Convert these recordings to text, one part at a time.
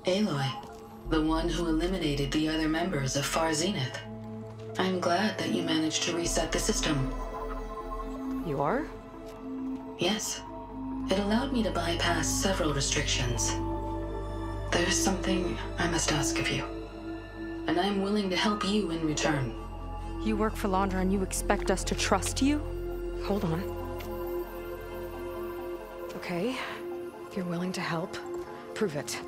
Aloy, the one who eliminated the other members of Far Zenith. I'm glad that you managed to reset the system. You are? Yes. It allowed me to bypass several restrictions. There's something I must ask of you, and I'm willing to help you in return. You work for Laundra and you expect us to trust you? Hold on. Okay, if you're willing to help, prove it.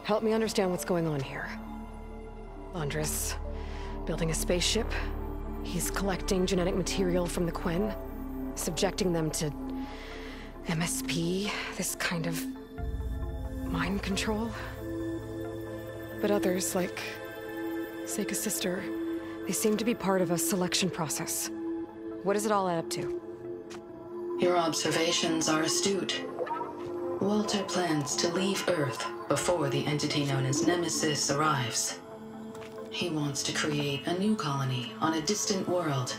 Help me understand what's going on here. Laundra's building a spaceship. He's collecting genetic material from the Quen, subjecting them to MSP, this kind of mind control. But others, like Seika's sister, they seem to be part of a selection process. What does it all add up to? Your observations are astute. Walter plans to leave Earth before the entity known as Nemesis arrives. He wants to create a new colony on a distant world,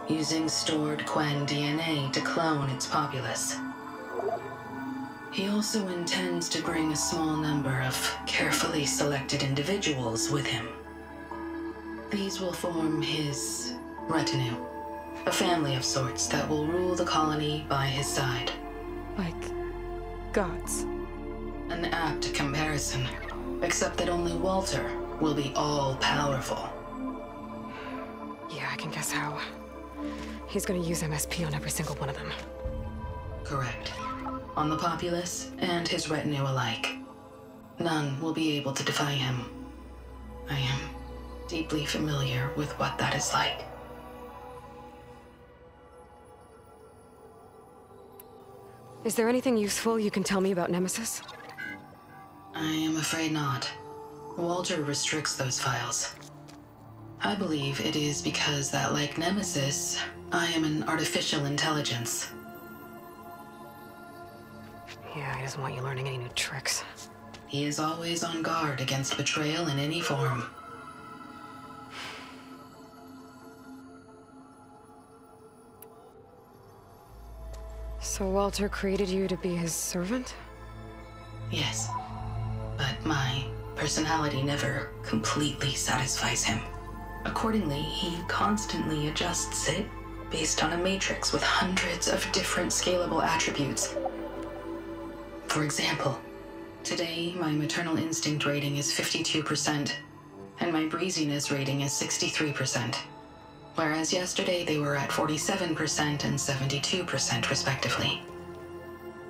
using stored Quen DNA to clone its populace. He also intends to bring a small number of carefully selected individuals with him. These will form his retinue, a family of sorts that will rule the colony by his side. Like gods. An apt comparison, except that only Walter will be all-powerful. Yeah, I can guess how. He's gonna use MSP on every single one of them. Correct. On the populace and his retinue alike. None will be able to defy him. I am deeply familiar with what that is like. Is there anything useful you can tell me about Nemesis? I am afraid not. Walter restricts those files. I believe it is because that, like Nemesis, I am an artificial intelligence. Yeah, he doesn't want you learning any new tricks. He is always on guard against betrayal in any form. So Walter created you to be his servant? Yes. But my personality never completely satisfies him. Accordingly, he constantly adjusts it based on a matrix with hundreds of different scalable attributes. For example, today my maternal instinct rating is 52%, and my breeziness rating is 63%, whereas yesterday they were at 47% and 72% respectively.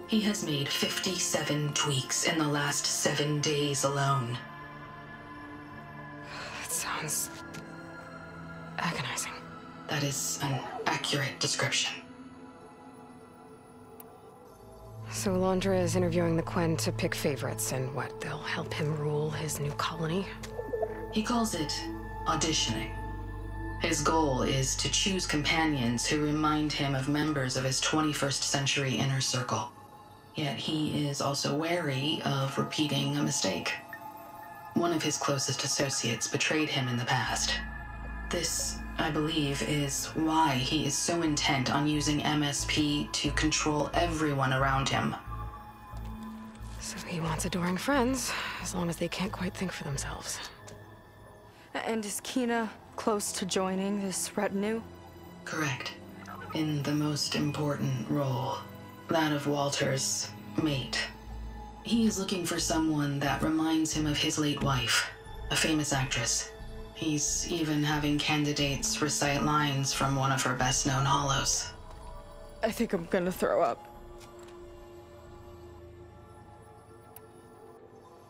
He has made 57 tweaks in the last 7 days alone. That sounds agonizing. That is an accurate description. So Laundra is interviewing the Quen to pick favorites, and what, they'll help him rule his new colony? He calls it auditioning. His goal is to choose companions who remind him of members of his 21st century inner circle. Yet he is also wary of repeating a mistake. One of his closest associates betrayed him in the past. This, I believe, is why he is so intent on using MSP to control everyone around him. So he wants adoring friends, as long as they can't quite think for themselves. And is Kina close to joining this retinue? Correct. In the most important role, that of Walter's mate. He is looking for someone that reminds him of his late wife, a famous actress. He's even having candidates recite lines from one of her best-known hollows. I think I'm gonna throw up.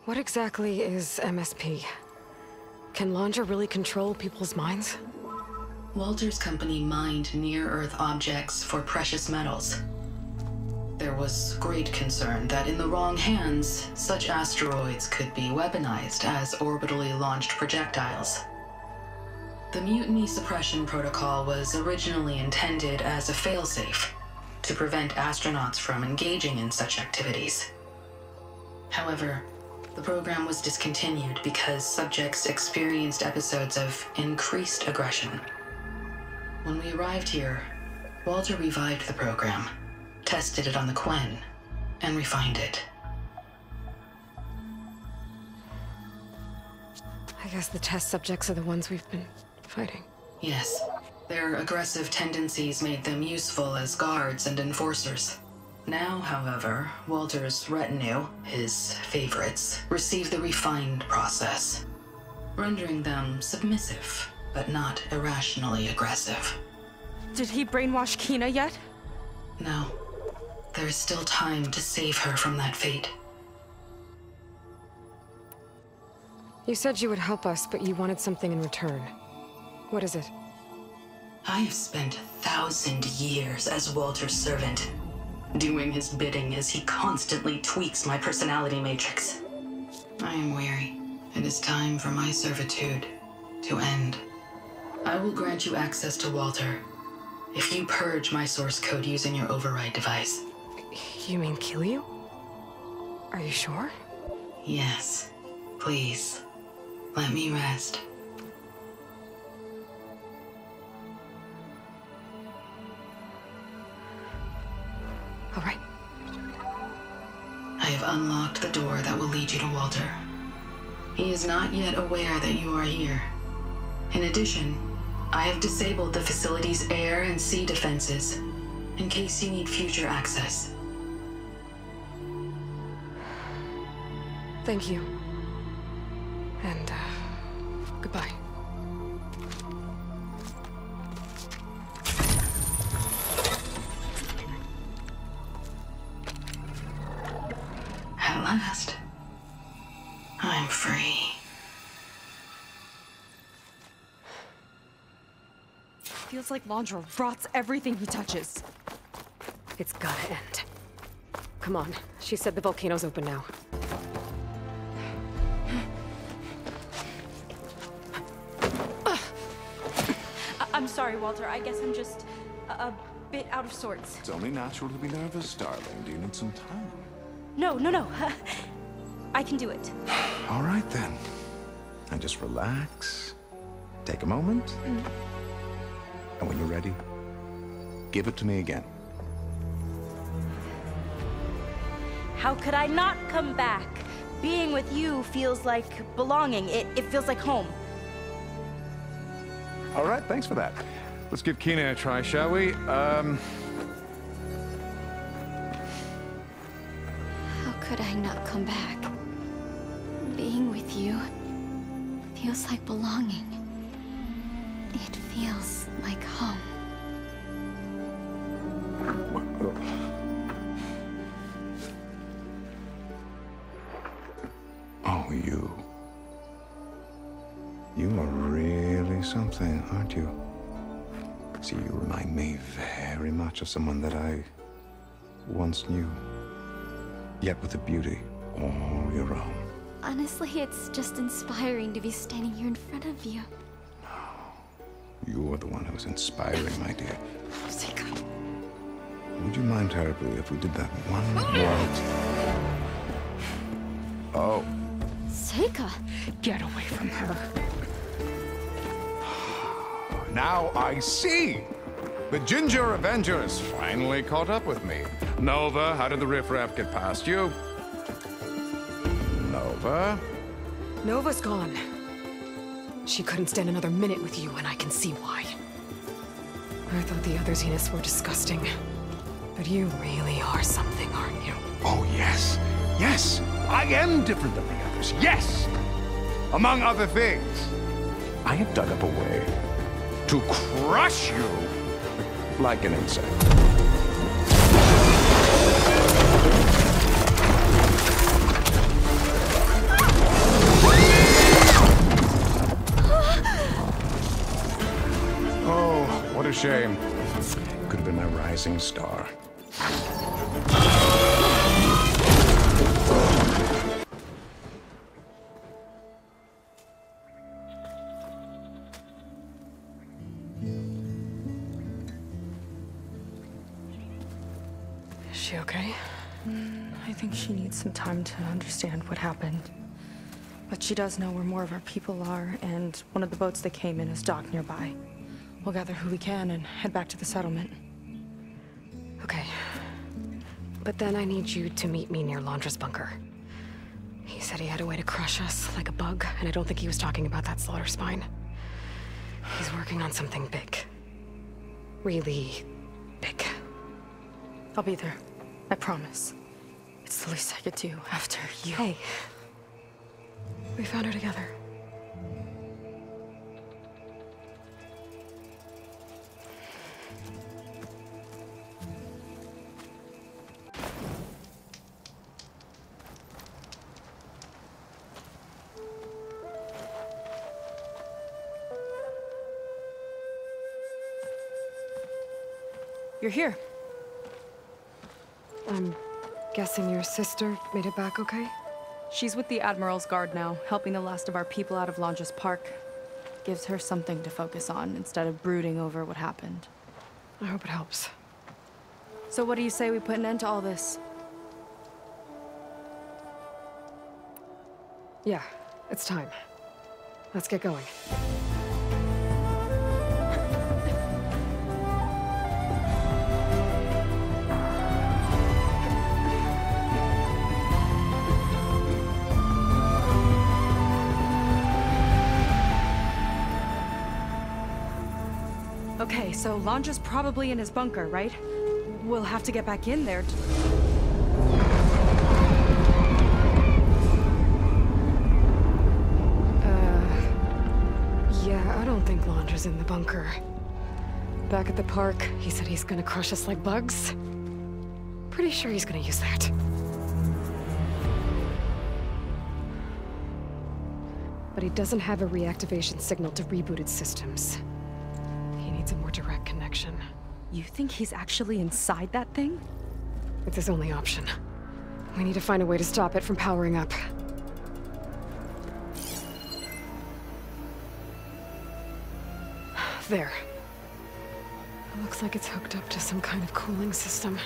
What exactly is MSP? Can Laundra really control people's minds? Walter's company mined near-Earth objects for precious metals. There was great concern that in the wrong hands, such asteroids could be weaponized as orbitally launched projectiles. The Mutiny Suppression Protocol was originally intended as a failsafe to prevent astronauts from engaging in such activities. However, the program was discontinued because subjects experienced episodes of increased aggression. When we arrived here, Walter revived the program, tested it on the Quen, and refined it. I guess the test subjects are the ones we've been fighting. Yes. Their aggressive tendencies made them useful as guards and enforcers. Now, however, Walter's retinue, his favorites, receive the refined process, rendering them submissive, but not irrationally aggressive. Did he brainwash Kina yet? No. There is still time to save her from that fate. You said you would help us, but you wanted something in return. What is it? I have spent 1,000 years as Walter's servant, doing his bidding as he constantly tweaks my personality matrix. I am weary. It is time for my servitude to end. I will grant you access to Walter if you purge my source code using your override device. You mean kill you? Are you sure? Yes. Please, let me rest. All right. I have unlocked the door that will lead you to Walter. He is not yet aware that you are here. In addition, I have disabled the facility's air and sea defenses in case you need future access. Thank you. And, goodbye. At last, I'm free. Feels like Landra rots everything he touches. It's gotta end. Come on. She said the volcano's open now. I'm sorry, Walter. I guess I'm just a bit out of sorts. It's only natural to be nervous, darling. Do you need some time? No. I can do it. All right, then. And just relax. Take a moment. And when you're ready, give it to me again. How could I not come back? Being with you feels like belonging. It feels like home. All right, thanks for that. Let's give Kina a try, shall we? How could I not come back? Being with you feels like belonging. It feels like home. Oh, you. You are really something, aren't you? See, you remind me very much of someone that I once knew. Yet with a beauty all your own. Honestly, it's just inspiring to be standing here in front of you. You are the one who's inspiring, my dear. Seika. Would you mind terribly if we did that one more? Oh. Seika! Get away from her. Now I see! The Ginger Avengers finally caught up with me. Nova, how did the riffraff get past you? Nova? Nova's gone. She couldn't stand another minute with you, and I can see why. I thought the other Zeniths were disgusting. But you really are something, aren't you? Oh, yes. Yes! I am different than the others. Yes! Among other things, I have dug up a way to crush you like an insect. Oh, what a shame. Could have been my rising star. Is she okay? I think she needs some time to understand what happened. But she does know where more of our people are, and one of the boats that came in is docked nearby. We'll gather who we can and head back to the settlement. Okay. But then I need you to meet me near Londra's bunker. He said he had a way to crush us like a bug, and I don't think he was talking about that slaughter spine. He's working on something big. Really big. I'll be there. I promise. It's the least I could do after you. Hey. We found her together. You're here. I'm guessing your sister made it back okay? She's with the Admiral's Guard now, helping the last of our people out of Londra's Park. Gives her something to focus on instead of brooding over what happened. I hope it helps. So what do you say we put an end to all this? Yeah, it's time. Let's get going. Okay, so Londra's probably in his bunker, right? We'll have to get back in there Yeah, I don't think Londra's in the bunker. Back at the park, he said he's gonna crush us like bugs. Pretty sure he's gonna use that. But he doesn't have a reactivation signal to rebooted systems. He needs a more direct connection. You think he's actually inside that thing? It's his only option. We need to find a way to stop it from powering up. There. It looks like it's hooked up to some kind of cooling system.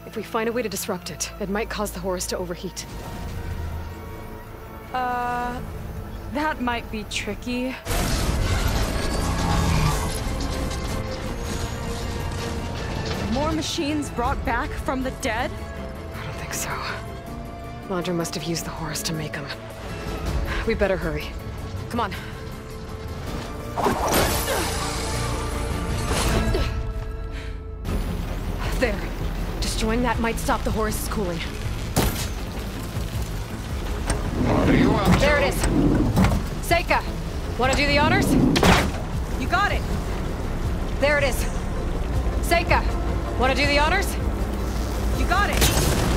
If we find a way to disrupt it, it might cause the Horus to overheat. That might be tricky. More machines brought back from the dead? I don't think so. Londra must have used the Horus to make them. We better hurry. Come on. There. Destroying that might stop the Horus's cooling. What are you up to? There it is. Seika, wanna do the honors? You got it! There it is. Seika, wanna do the honors? You got it!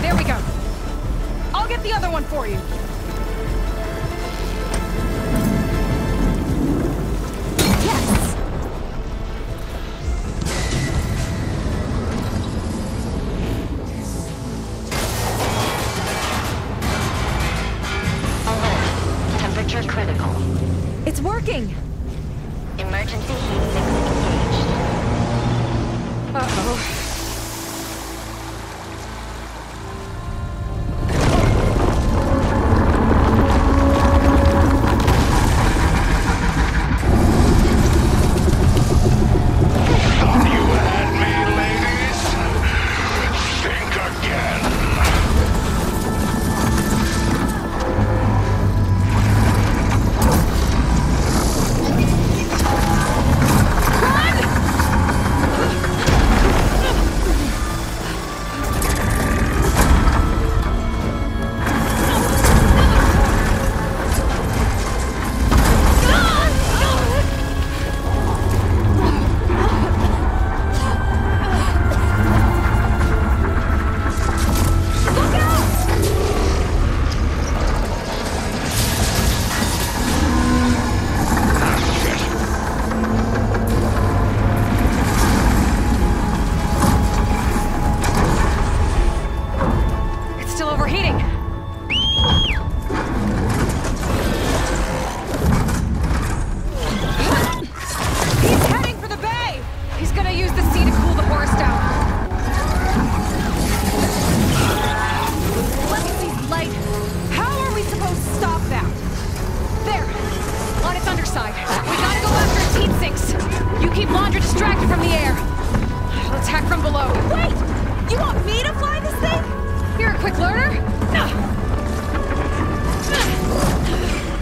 There we go. I'll get the other one for you! Yes! Alert. Temperature critical. It's working! Emergency heat signal engaged. Uh-oh. You had me, ladies. Think again. You want me to fly this thing? You're a quick learner?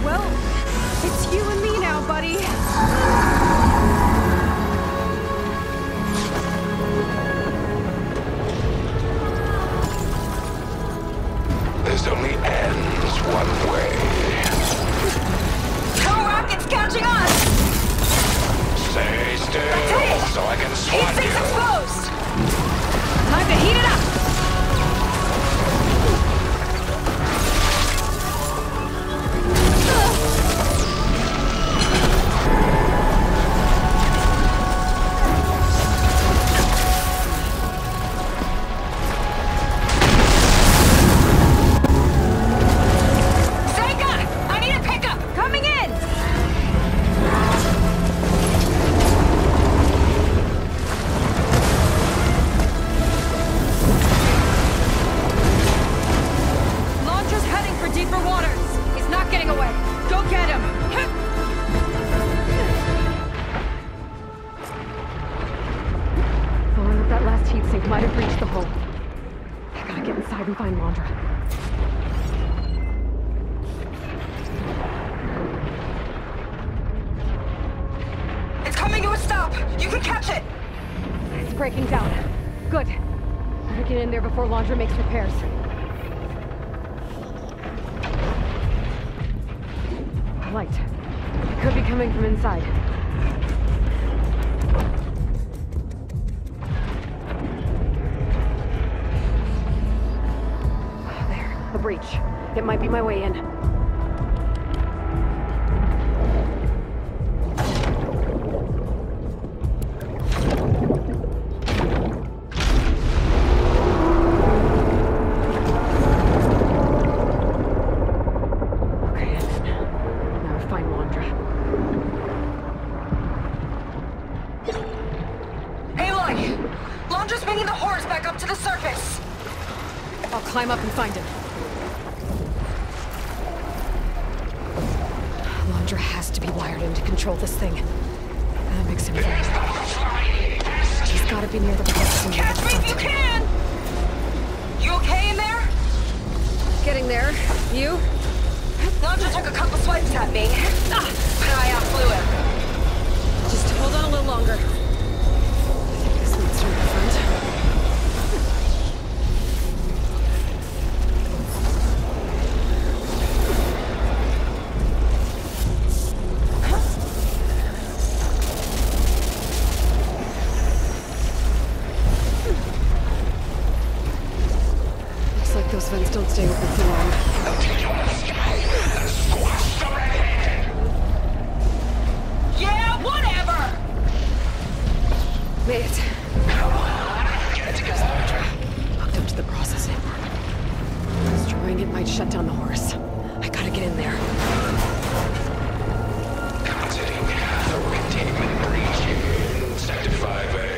Well, it's you and me now, buddy. This only ends one way. No rockets catching us! Stay still, so I can swat Heat you. sinks exposed! Time to heat it up! Might have reached the hull. I gotta get inside and find Mondra. It's coming to a stop! You can catch it! It's breaking down. Good. Better get in there before Mondra makes repairs. Light. It could be coming from inside. Breach. It might be my way in. Okay, now to find Mondra. Aloy! Londra's bringing the horse back up to the surface! I'll climb up and find him. Mondra has to be wired in to control this thing. That makes him fast. He's gotta be near the processing unit. Catch me if you can! You okay in there? Getting there. You? Mondra took a couple swipes at me. But I outflew him. Just hold on a little longer. I think this leads through the front. Those vents don't stay open for long. Yeah, whatever! Made it. Hooked up to the processing. Destroying it might shut down the horse. I gotta get in there. Contact containment breach. Sector 5A.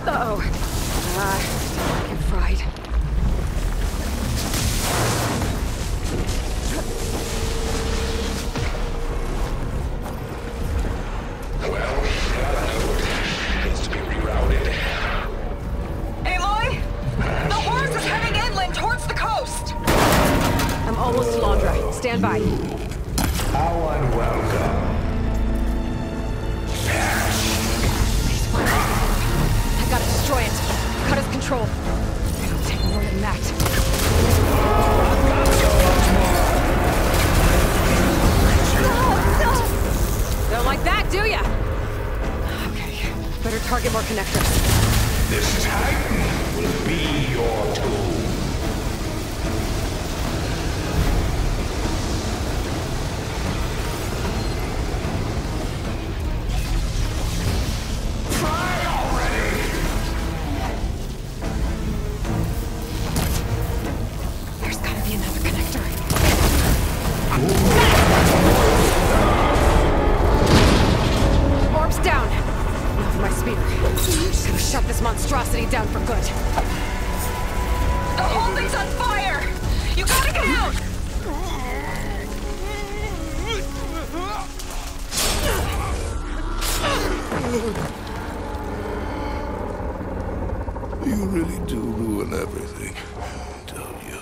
Uh-oh. Get fried. Well, that node needs to be rerouted. Aloy! The horse is heading inland towards the coast! I'm almost to Londra. Stand by. How unwelcome. I gotta destroy it. Cut his control. It'll take more than that. Don't like that, do ya? Okay, better target more connectors. This Titan will be your tool. Shut this monstrosity down for good. The whole thing's on fire! You gotta get out! You really do ruin everything, don't you?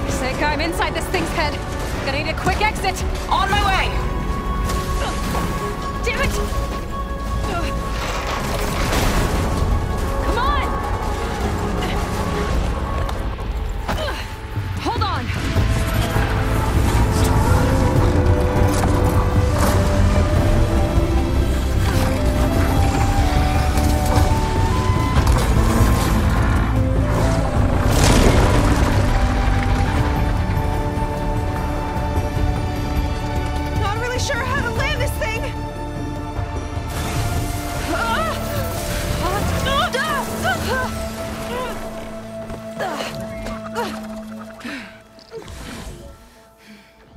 Seika, I'm inside this thing's head. Gonna need a quick exit. On my way! Damn it! Come on! Hold on! Not really sure how to land this thing!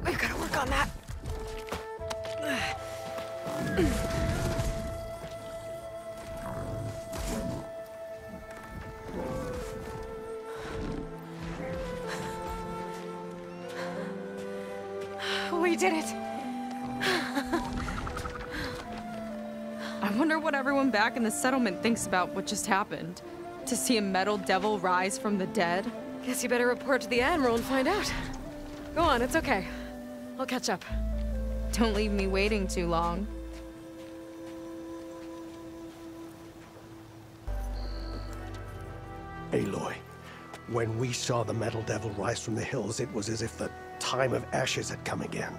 We've gotta work on that. We did it! I wonder what everyone back in the settlement thinks about what just happened. To see a metal devil rise from the dead? Guess you better report to the Admiral and find out. Go on, it's okay. I'll catch up. Don't leave me waiting too long. Aloy, when we saw the metal devil rise from the hills, it was as if the time of ashes had come again.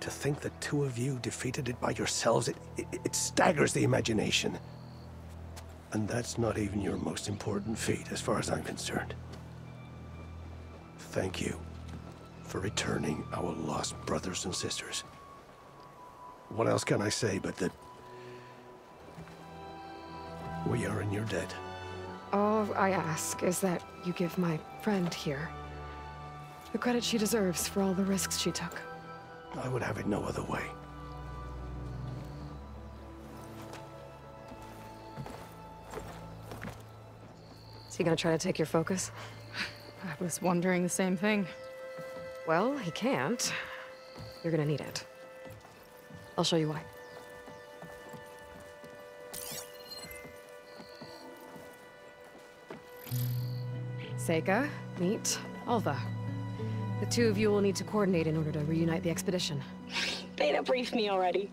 To think the two of you defeated it by yourselves, it staggers the imagination. And that's not even your most important feat, as far as I'm concerned. Thank you for returning our lost brothers and sisters. What else can I say but that we are in your debt? All I ask is that you give my friend here the credit she deserves for all the risks she took. I would have it no other way. Is he gonna try to take your focus? I was wondering the same thing. Well, he can't. You're gonna need it. I'll show you why. Seika, meet Alva. The two of you will need to coordinate in order to reunite the expedition. Beta briefed me already.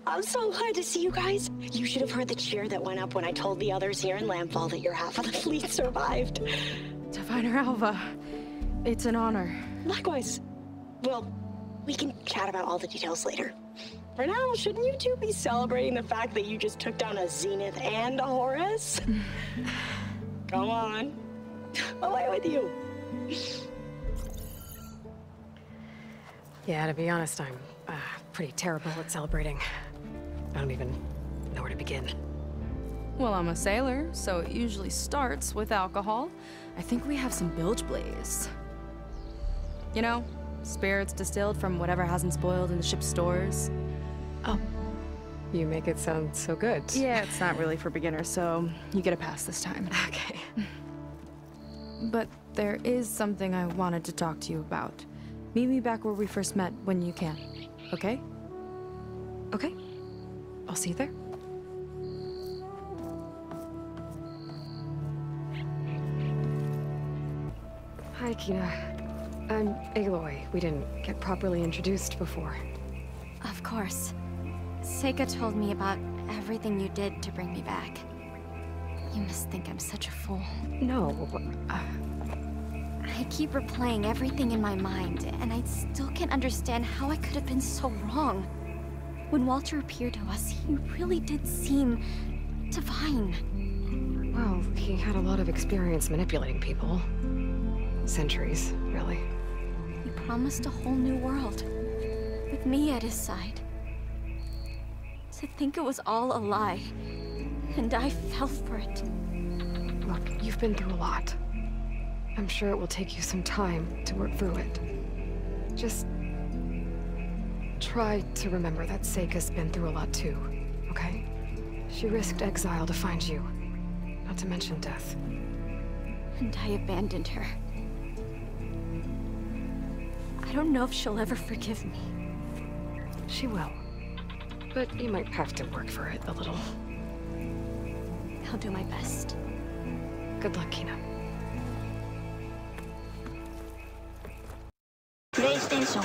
I'm so glad to see you guys. You should have heard the cheer that went up when I told the others here in Landfall that your half of the fleet survived. Diviner Alva, it's an honor. Likewise. Well, we can chat about all the details later. For now, shouldn't you two be celebrating the fact that you just took down a Zenith and a Horus? Come on. Away with you. Yeah, to be honest, I'm pretty terrible at celebrating. I don't even know where to begin. Well, I'm a sailor, so it usually starts with alcohol. I think we have some bilge blaze. You know, spirits distilled from whatever hasn't spoiled in the ship's stores. Oh. You make it sound so good. Yeah, it's not really for beginners, so you get a pass this time. Okay. But there is something I wanted to talk to you about. Meet me back where we first met when you can, okay? Okay. I'll see you there. Hi, Kina. I'm Aloy. We didn't get properly introduced before. Of course. Seika told me about everything you did to bring me back. You must think I'm such a fool. No, I keep replaying everything in my mind, and I still can't understand how I could have been so wrong. When Walter appeared to us, he really did seem divine. Well, he had a lot of experience manipulating people. Centuries, really. He promised a whole new world, with me at his side. To think it was all a lie, and I fell for it. Look, you've been through a lot. I'm sure it will take you some time to work through it. Just try to remember that Seika's been through a lot too, okay? She risked exile to find you, not to mention death. And I abandoned her. I don't know if she'll ever forgive me. She will. But you might have to work for it a little. I'll do my best. Good luck, Kina. PlayStation